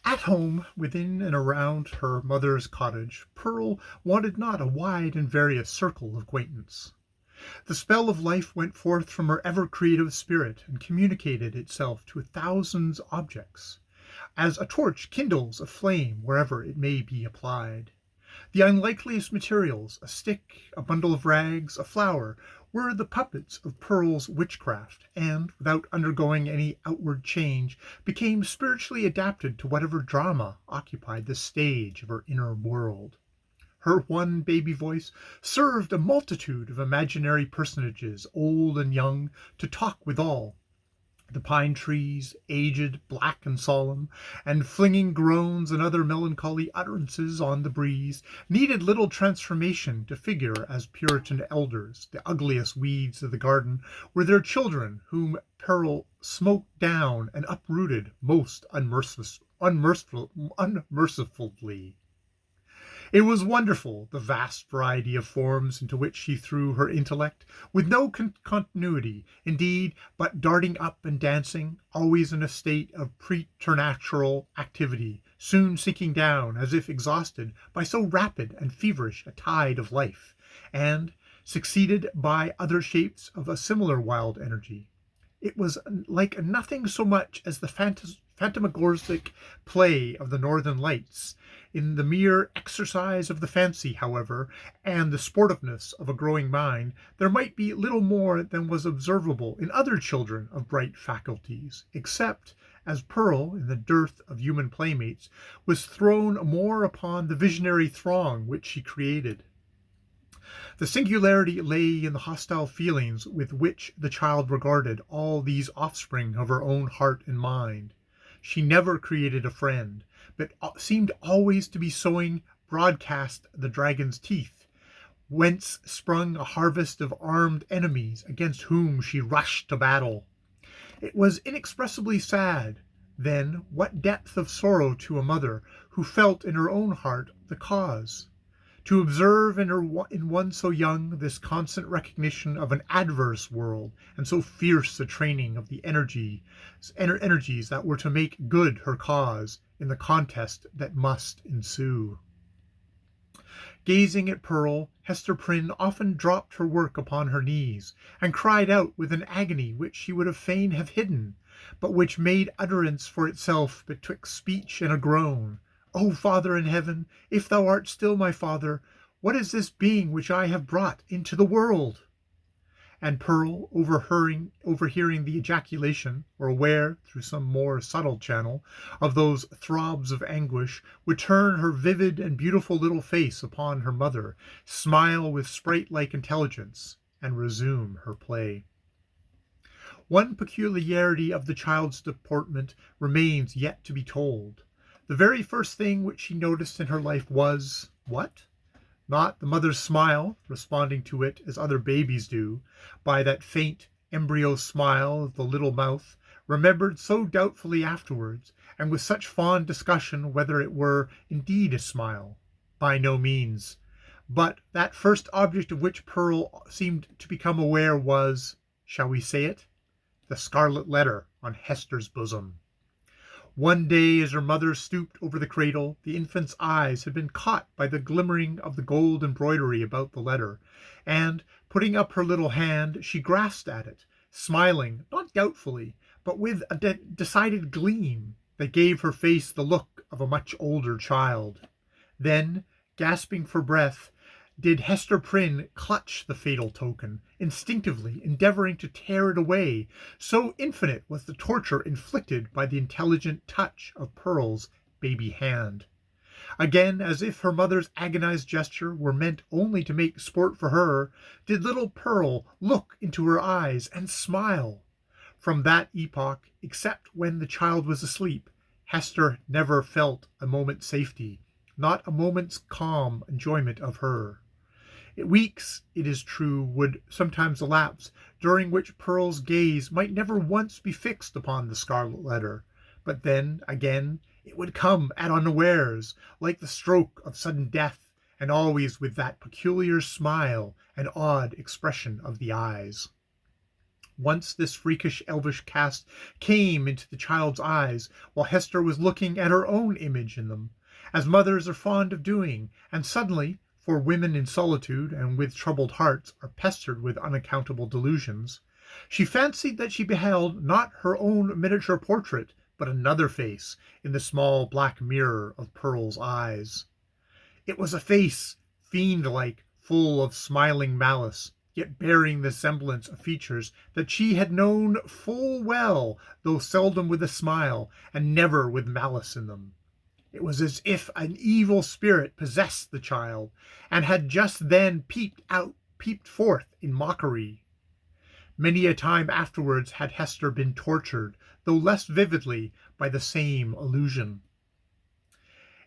At home, within and around her mother's cottage, Pearl wanted not a wide and various circle of acquaintance. The spell of life went forth from her ever creative spirit and communicated itself to a thousand objects, as a torch kindles a flame wherever it may be applied. The unlikeliest materials, a stick, a bundle of rags, a flower, were the puppets of Pearl's witchcraft, and, without undergoing any outward change, became spiritually adapted to whatever drama occupied the stage of her inner world. Her one baby voice served a multitude of imaginary personages, old and young, to talk withal. The pine trees, aged, black and solemn, and flinging groans and other melancholy utterances on the breeze, needed little transformation to figure as Puritan elders. The ugliest weeds of the garden were their children, whom peril smote down and uprooted most unmercifully. It was wonderful, the vast variety of forms into which she threw her intellect, with no continuity, indeed, but darting up and dancing, always in a state of preternatural activity, soon sinking down, as if exhausted by so rapid and feverish a tide of life, and succeeded by other shapes of a similar wild energy. It was like nothing so much as the phantasmagoric play of the Northern Lights. In the mere exercise of the fancy, however, and the sportiveness of a growing mind, there might be little more than was observable in other children of bright faculties, except as Pearl, in the dearth of human playmates, was thrown more upon the visionary throng which she created. The singularity lay in the hostile feelings with which the child regarded all these offspring of her own heart and mind. She never created a friend, but seemed always to be sowing broadcast the dragon's teeth, whence sprung a harvest of armed enemies against whom she rushed to battle. It was inexpressibly sad. Then what depth of sorrow to a mother who felt in her own heart the cause! To observe in one so young this constant recognition of an adverse world, and so fierce a training of the energies that were to make good her cause in the contest that must ensue. Gazing at Pearl, Hester Prynne often dropped her work upon her knees, and cried out with an agony which she would fain have hidden, but which made utterance for itself betwixt speech and a groan. O Father in heaven, if thou art still my Father, what is this being which I have brought into the world? And Pearl, overhearing the ejaculation, or aware, through some more subtle channel, of those throbs of anguish, would turn her vivid and beautiful little face upon her mother, smile with sprite-like intelligence, and resume her play. One peculiarity of the child's deportment remains yet to be told. The very first thing which she noticed in her life was what? Not the mother's smile, responding to it as other babies do, by that faint embryo smile of the little mouth, remembered so doubtfully afterwards, and with such fond discussion whether it were indeed a smile. By no means. But that first object of which Pearl seemed to become aware was, shall we say it? The scarlet letter on Hester's bosom. One day, as her mother stooped over the cradle, the infant's eyes had been caught by the glimmering of the gold embroidery about the letter, and, putting up her little hand, she grasped at it, smiling, not doubtfully, but with a decided gleam that gave her face the look of a much older child. Then, gasping for breath, did Hester Prynne clutch the fatal token, instinctively endeavoring to tear it away, so infinite was the torture inflicted by the intelligent touch of Pearl's baby hand. Again, as if her mother's agonized gesture were meant only to make sport for her, did little Pearl look into her eyes and smile. From that epoch, except when the child was asleep, Hester never felt a moment's safety, not a moment's calm enjoyment of her. Weeks, it is true, would sometimes elapse, during which Pearl's gaze might never once be fixed upon the scarlet letter, but then, again, it would come at unawares, like the stroke of sudden death, and always with that peculiar smile and odd expression of the eyes. Once this freakish elvish cast came into the child's eyes while Hester was looking at her own image in them, as mothers are fond of doing, and suddenly, for women in solitude and with troubled hearts are pestered with unaccountable delusions, she fancied that she beheld not her own miniature portrait, but another face in the small black mirror of Pearl's eyes. It was a face, fiend-like, full of smiling malice, yet bearing the semblance of features that she had known full well, though seldom with a smile, and never with malice in them. It was as if an evil spirit possessed the child, and had just then peeped forth in mockery. Many a time afterwards had Hester been tortured, though less vividly, by the same illusion.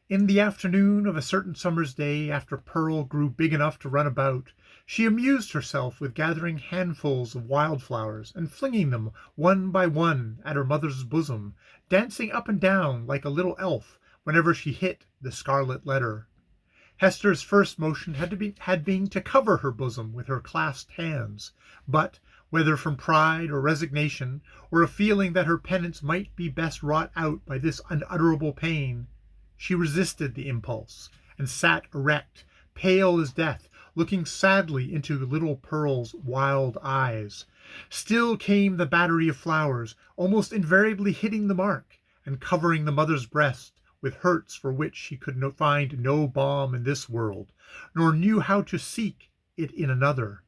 In the afternoon of a certain summer's day, after Pearl grew big enough to run about, she amused herself with gathering handfuls of wildflowers and flinging them one by one at her mother's bosom, dancing up and down like a little elf whenever she hit the scarlet letter. Hester's first motion had been to cover her bosom with her clasped hands, but, whether from pride or resignation, or a feeling that her penance might be best wrought out by this unutterable pain, she resisted the impulse, and sat erect, pale as death, looking sadly into little Pearl's wild eyes. Still came the battery of flowers, almost invariably hitting the mark, and covering the mother's breast with hurts for which she could find no balm in this world, nor knew how to seek it in another.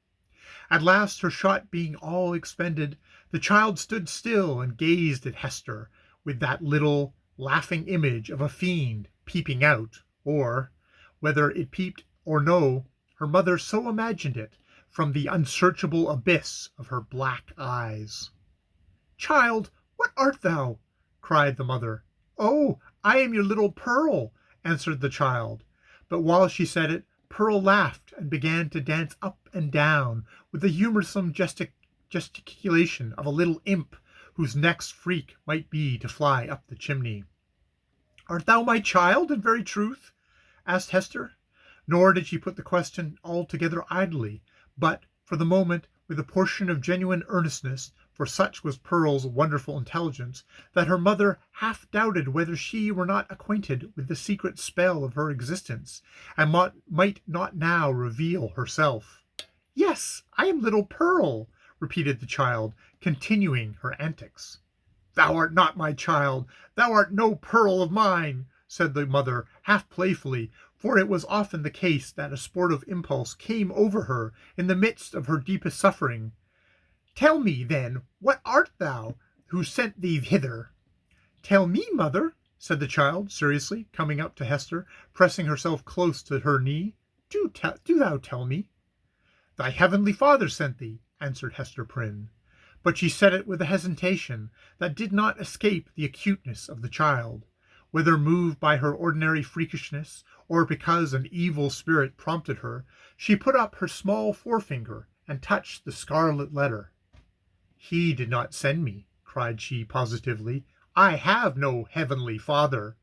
At last, her shot being all expended, the child stood still and gazed at Hester with that little laughing image of a fiend peeping out, or, whether it peeped or no, her mother so imagined it, from the unsearchable abyss of her black eyes. "Child, what art thou?" cried the mother. "Oh, I am your little Pearl," answered the child. But while she said it, Pearl laughed and began to dance up and down with the humorsome gesticulation of a little imp whose next freak might be to fly up the chimney. "Art thou my child, in very truth?" asked Hester. Nor did she put the question altogether idly, but, for the moment, with a portion of genuine earnestness, for such was Pearl's wonderful intelligence, that her mother half doubted whether she were not acquainted with the secret spell of her existence, and might not now reveal herself. "Yes, I am little Pearl," repeated the child, continuing her antics. "Thou art not my child, thou art no Pearl of mine," said the mother, half playfully, for it was often the case that a sportive impulse came over her in the midst of her deepest suffering. "Tell me, then, what art thou? Who sent thee hither?" "Tell me, mother," said the child, seriously, coming up to Hester, pressing herself close to her knee. Do thou tell me." "Thy heavenly Father sent thee," answered Hester Prynne. But she said it with a hesitation that did not escape the acuteness of the child. Whether moved by her ordinary freakishness, or because an evil spirit prompted her, she put up her small forefinger and touched the scarlet letter. "He did not send me," cried she positively. "I have no heavenly Father."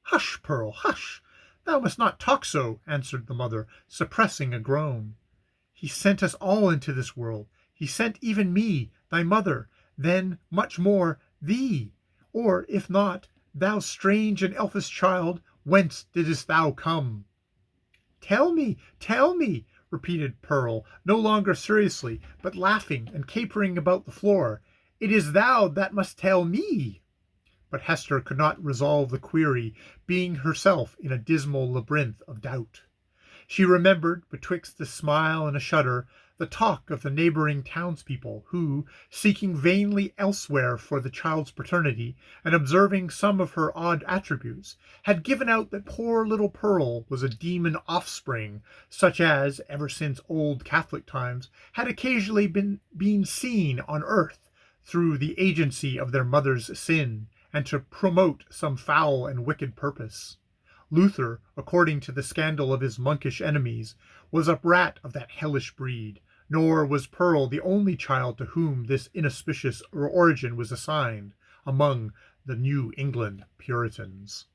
"Hush, Pearl, hush! Thou must not talk so," answered the mother, suppressing a groan. "He sent us all into this world. He sent even me, thy mother, then much more thee. Or, if not, thou strange and elfish child, whence didst thou come?" Tell me," repeated Pearl, no longer seriously, but laughing and capering about the floor. "It is thou that must tell me." But Hester could not resolve the query, being herself in a dismal labyrinth of doubt. She remembered, betwixt a smile and a shudder, the talk of the neighboring townspeople, who, seeking vainly elsewhere for the child's paternity, and observing some of her odd attributes, had given out that poor little Pearl was a demon offspring, such as, ever since old Catholic times, had occasionally been seen on earth through the agency of their mother's sin, and to promote some foul and wicked purpose. Luther, according to the scandal of his monkish enemies, was a brat of that hellish breed, nor was Pearl the only child to whom this inauspicious origin was assigned among the New England Puritans.